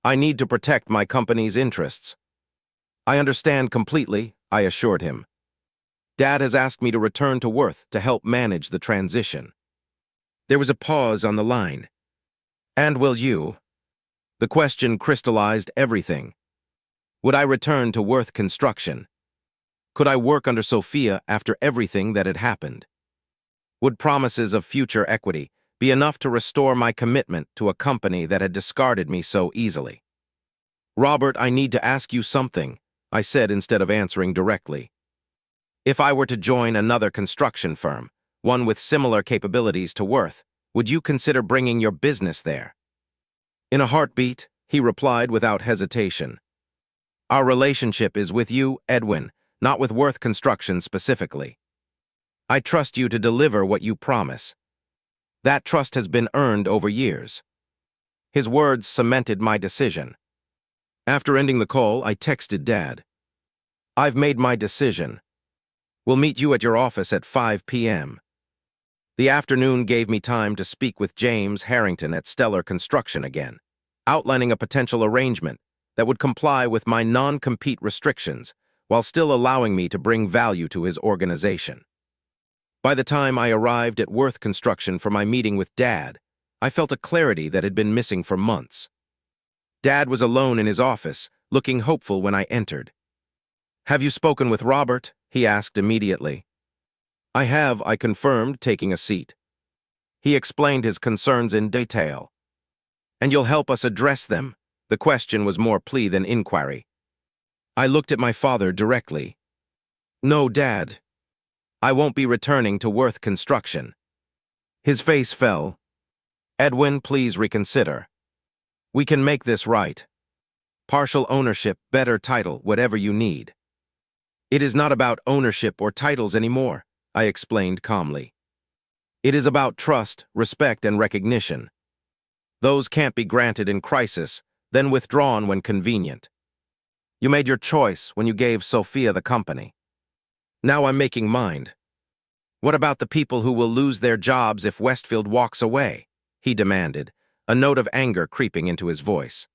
Speaker 1: I need to protect my company's interests. I understand completely, I assured him. Dad has asked me to return to Worth to help manage the transition. There was a pause on the line. And will you? The question crystallized everything. Would I return to Worth Construction? Could I work under Sophia after everything that had happened? Would promises of future equity be enough to restore my commitment to a company that had discarded me so easily? Robert, I need to ask you something, I said instead of answering directly. If I were to join another construction firm, one with similar capabilities to Worth, would you consider bringing your business there? In a heartbeat, he replied without hesitation. Our relationship is with you, Edwin, not with Worth Construction specifically. I trust you to deliver what you promise. That trust has been earned over years. His words cemented my decision. After ending the call, I texted Dad. I've made my decision. We'll meet you at your office at 5 p.m. The afternoon gave me time to speak with James Harrington at Stellar Construction again, outlining a potential arrangement that would comply with my non-compete restrictions while still allowing me to bring value to his organization. By the time I arrived at Worth Construction for my meeting with Dad, I felt a clarity that had been missing for months. Dad was alone in his office, looking hopeful when I entered. Have you spoken with Robert? He asked immediately. I have, I confirmed, taking a seat. He explained his concerns in detail. And you'll help us address them? The question was more plea than inquiry. I looked at my father directly. No, Dad. I won't be returning to Worth Construction. His face fell. Edwin, please reconsider. We can make this right. Partial ownership, better title, whatever you need. It is not about ownership or titles anymore, I explained calmly. It is about trust, respect, and recognition. Those can't be granted in crisis, then withdrawn when convenient. You made your choice when you gave Sophia the company. Now I'm making mine. What about the people who will lose their jobs if Westfield walks away? He demanded, a note of anger creeping into his voice.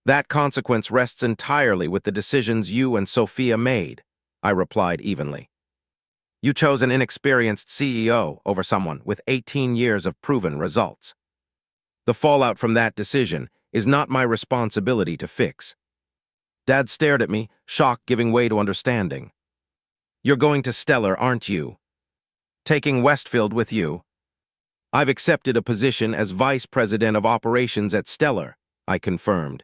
Speaker 1: That consequence rests entirely with the decisions you and Sophia made, I replied evenly. You chose an inexperienced CEO over someone with 18 years of proven results. The fallout from that decision is not my responsibility to fix. Dad stared at me, shock giving way to understanding. You're going to Stellar, aren't you? Taking Westfield with you? I've accepted a position as Vice President of Operations at Stellar, I confirmed.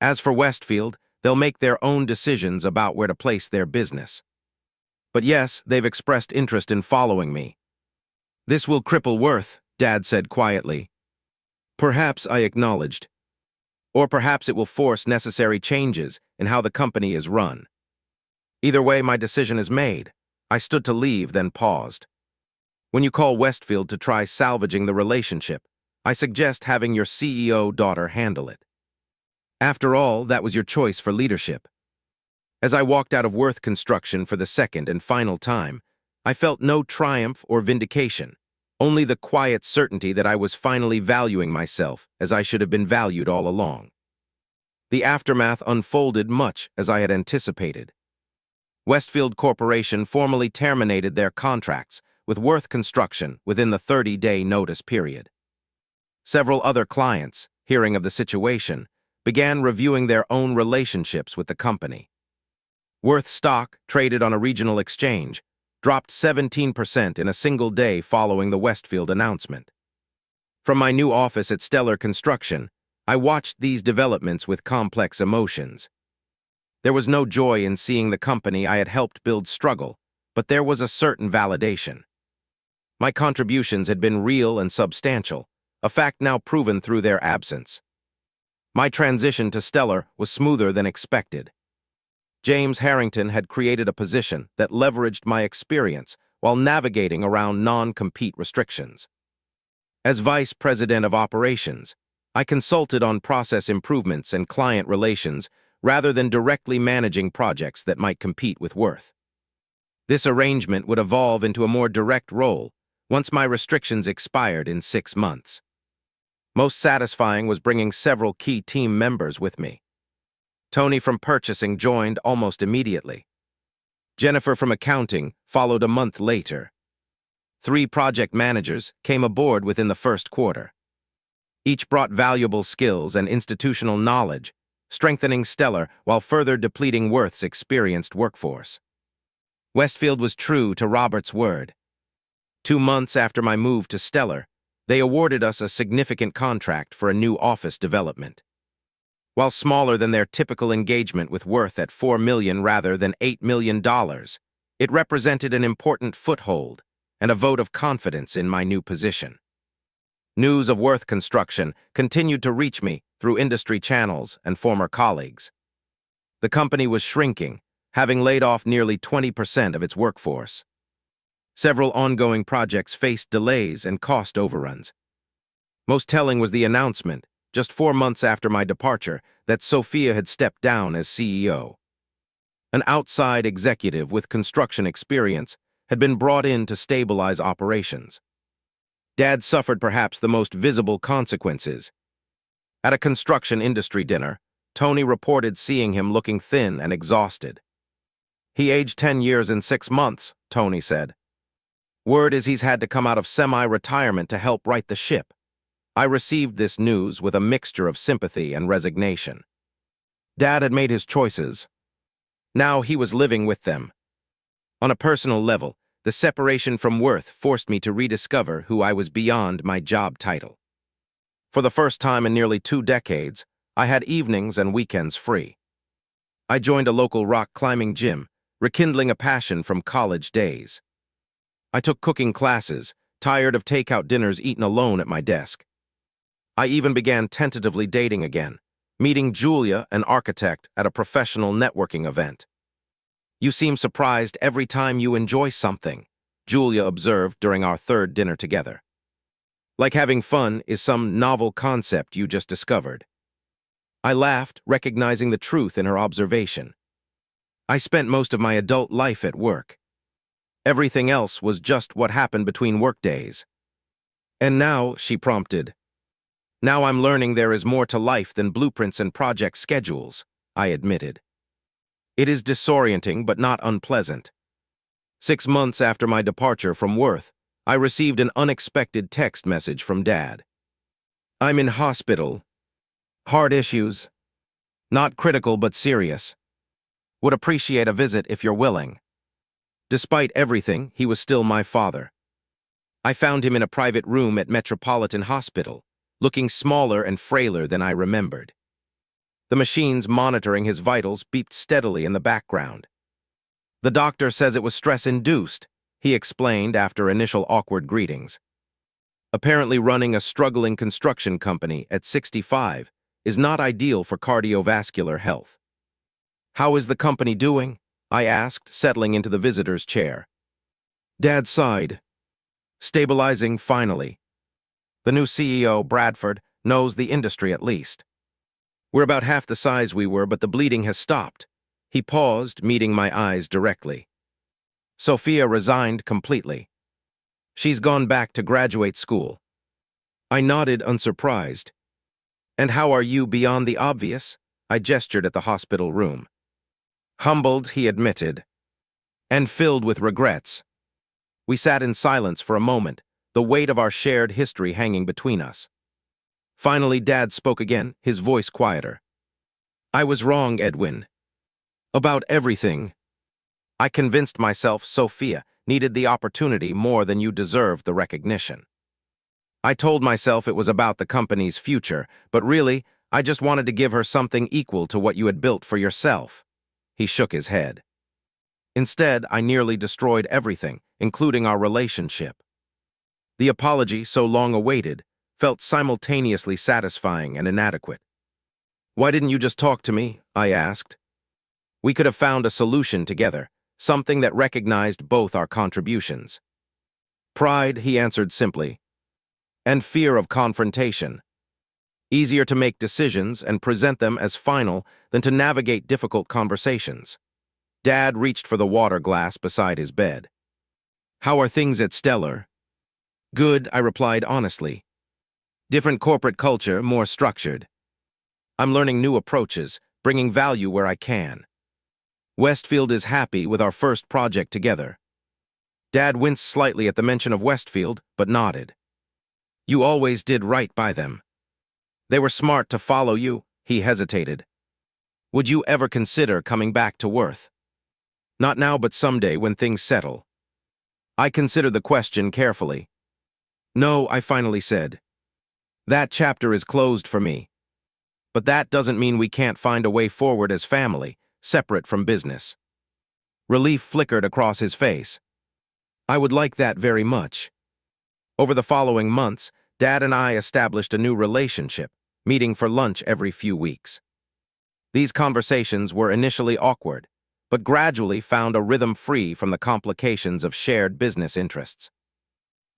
Speaker 1: As for Westfield, they'll make their own decisions about where to place their business. But yes, they've expressed interest in following me. This will cripple Worth, Dad said quietly. Perhaps, I acknowledged. Or perhaps it will force necessary changes in how the company is run. Either way, my decision is made. I stood to leave, then paused. When you call Westfield to try salvaging the relationship, I suggest having your CEO daughter handle it. After all, that was your choice for leadership. As I walked out of Worth Construction for the second and final time, I felt no triumph or vindication, only the quiet certainty that I was finally valuing myself as I should have been valued all along. The aftermath unfolded much as I had anticipated. Westfield Corporation formally terminated their contracts with Worth Construction within the 30-day notice period. Several other clients, hearing of the situation, began reviewing their own relationships with the company. Worth stock, traded on a regional exchange, dropped 17% in a single day following the Westfield announcement. From my new office at Stellar Construction, I watched these developments with complex emotions. There was no joy in seeing the company I had helped build struggle, but there was a certain validation. My contributions had been real and substantial, a fact now proven through their absence. My transition to Stellar was smoother than expected. James Harrington had created a position that leveraged my experience while navigating around non-compete restrictions. As Vice President of Operations, I consulted on process improvements and client relations rather than directly managing projects that might compete with Worth. This arrangement would evolve into a more direct role once my restrictions expired in 6 months. Most satisfying was bringing several key team members with me. Tony from purchasing joined almost immediately. Jennifer from accounting followed a month later. 3 project managers came aboard within the first quarter. Each brought valuable skills and institutional knowledge, strengthening Stellar while further depleting Worth's experienced workforce. Westfield was true to Robert's word. 2 months after my move to Stellar, they awarded us a significant contract for a new office development. While smaller than their typical engagement with Worth at $4 million rather than $8 million, it represented an important foothold and a vote of confidence in my new position. News of Worth Construction continued to reach me through industry channels and former colleagues. The company was shrinking, having laid off nearly 20% of its workforce. Several ongoing projects faced delays and cost overruns. Most telling was the announcement, just 4 months after my departure, that Sophia had stepped down as CEO. An outside executive with construction experience had been brought in to stabilize operations. Dad suffered perhaps the most visible consequences. At a construction industry dinner, Tony reported seeing him looking thin and exhausted. He aged 10 years and 6 months, Tony said. Word is he's had to come out of semi-retirement to help right the ship. I received this news with a mixture of sympathy and resignation. Dad had made his choices. Now he was living with them. On a personal level, the separation from Worth forced me to rediscover who I was beyond my job title. For the first time in nearly 2 decades, I had evenings and weekends free. I joined a local rock climbing gym, rekindling a passion from college days. I took cooking classes, tired of takeout dinners eaten alone at my desk. I even began tentatively dating again, meeting Julia, an architect, at a professional networking event. "You seem surprised every time you enjoy something," Julia observed during our third dinner together. "Like having fun is some novel concept you just discovered." I laughed, recognizing the truth in her observation. I spent most of my adult life at work. Everything else was just what happened between workdays. "And now," she prompted, "now I'm learning there is more to life than blueprints and project schedules," I admitted. "It is disorienting but not unpleasant." 6 months after my departure from Worth, I received an unexpected text message from Dad. "I'm in hospital. Heart issues. Not critical but serious. Would appreciate a visit if you're willing." Despite everything, he was still my father. I found him in a private room at Metropolitan Hospital, looking smaller and frailer than I remembered. The machines monitoring his vitals beeped steadily in the background. "The doctor says it was stress-induced," he explained after initial awkward greetings. Apparently running a struggling construction company at 65 is not ideal for cardiovascular health. "How is the company doing?" I asked, settling into the visitor's chair. Dad sighed. "Stabilizing, finally. The new CEO, Bradford, knows the industry at least. We're about half the size we were, but the bleeding has stopped." He paused, meeting my eyes directly. "Sophia resigned completely. She's gone back to graduate school." I nodded, unsurprised. "And how are you beyond the obvious?" I gestured at the hospital room. "Humbled," he admitted, "and filled with regrets." We sat in silence for a moment, the weight of our shared history hanging between us. Finally, Dad spoke again, his voice quieter. "I was wrong, Edwin. About everything. I convinced myself Sophia needed the opportunity more than you deserved the recognition. I told myself it was about the company's future, but really, I just wanted to give her something equal to what you had built for yourself." He shook his head. "Instead, I nearly destroyed everything, including our relationship." The apology, so long awaited, felt simultaneously satisfying and inadequate. "Why didn't you just talk to me?" I asked. "We could have found a solution together, something that recognized both our contributions." "Pride," he answered simply, "and fear of confrontation. Easier to make decisions and present them as final than to navigate difficult conversations." Dad reached for the water glass beside his bed. "How are things at Stellar?" "Good," I replied honestly. "Different corporate culture, more structured. I'm learning new approaches, bringing value where I can. Westfield is happy with our first project together." Dad winced slightly at the mention of Westfield, but nodded. "You always did right by them. They were smart to follow you." He hesitated. "Would you ever consider coming back to Worth?" "Not now, but someday when things settle." I considered the question carefully. "No," I finally said. "That chapter is closed for me. But that doesn't mean we can't find a way forward as family, separate from business." Relief flickered across his face. "I would like that very much." Over the following months, Dad and I established a new relationship, meeting for lunch every few weeks. These conversations were initially awkward, but gradually found a rhythm free from the complications of shared business interests.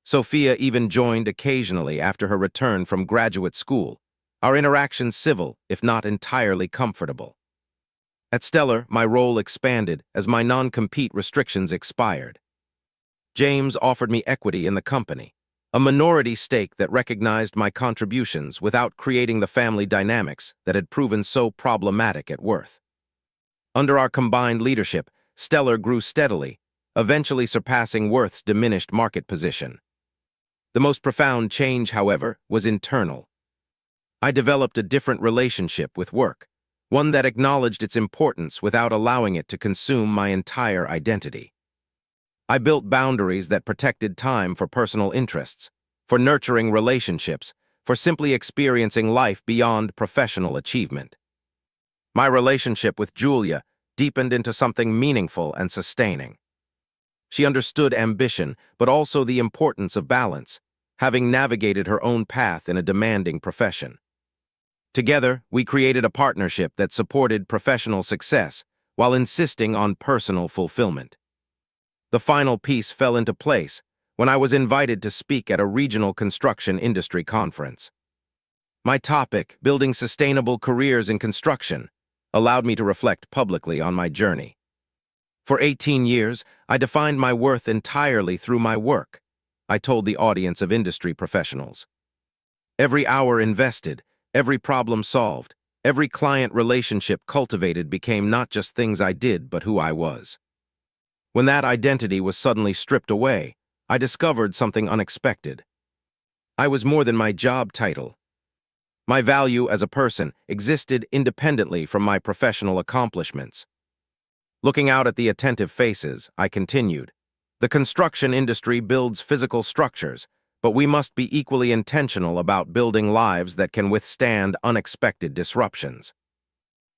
Speaker 1: Sophia even joined occasionally after her return from graduate school, our interactions civil, if not entirely comfortable. At Stellar, my role expanded as my non-compete restrictions expired. James offered me equity in the company, a minority stake that recognized my contributions without creating the family dynamics that had proven so problematic at Worth. Under our combined leadership, Stellar grew steadily, eventually surpassing Worth's diminished market position. The most profound change, however, was internal. I developed a different relationship with work, one that acknowledged its importance without allowing it to consume my entire identity. I built boundaries that protected time for personal interests, for nurturing relationships, for simply experiencing life beyond professional achievement. My relationship with Julia deepened into something meaningful and sustaining. She understood ambition, but also the importance of balance, having navigated her own path in a demanding profession. Together, we created a partnership that supported professional success while insisting on personal fulfillment. The final piece fell into place when I was invited to speak at a regional construction industry conference. My topic, building sustainable careers in construction, allowed me to reflect publicly on my journey. For 18 years, I defined my worth entirely through my work, I told the audience of industry professionals. Every hour invested, every problem solved, every client relationship cultivated became not just things I did, but who I was. When that identity was suddenly stripped away, I discovered something unexpected. I was more than my job title. My value as a person existed independently from my professional accomplishments. Looking out at the attentive faces, I continued. The construction industry builds physical structures, but we must be equally intentional about building lives that can withstand unexpected disruptions.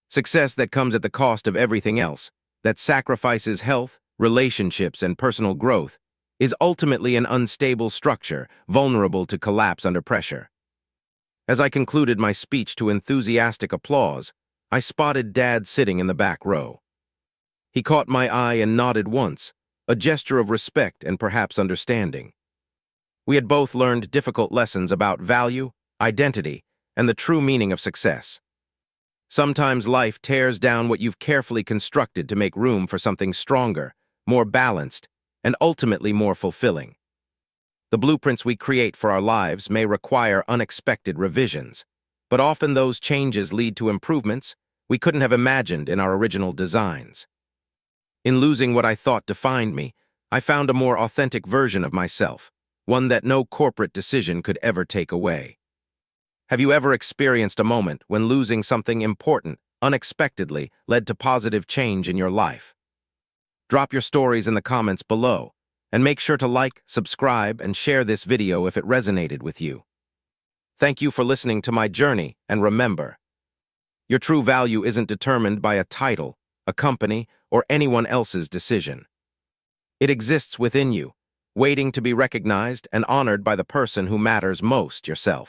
Speaker 1: Success that comes at the cost of everything else, that sacrifices health, relationships, and personal growth, is ultimately an unstable structure, vulnerable to collapse under pressure. As I concluded my speech to enthusiastic applause, I spotted Dad sitting in the back row. He caught my eye and nodded once, a gesture of respect and perhaps understanding. We had both learned difficult lessons about value, identity, and the true meaning of success. Sometimes life tears down what you've carefully constructed to make room for something stronger, more balanced, and ultimately more fulfilling. The blueprints we create for our lives may require unexpected revisions, but often those changes lead to improvements we couldn't have imagined in our original designs. In losing what I thought defined me, I found a more authentic version of myself, one that no corporate decision could ever take away. Have you ever experienced a moment when losing something important unexpectedly led to positive change in your life? Drop your stories in the comments below, and make sure to like, subscribe, and share this video if it resonated with you. Thank you for listening to my journey, and remember, your true value isn't determined by a title, a company, or anyone else's decision. It exists within you, waiting to be recognized and honored by the person who matters most, yourself.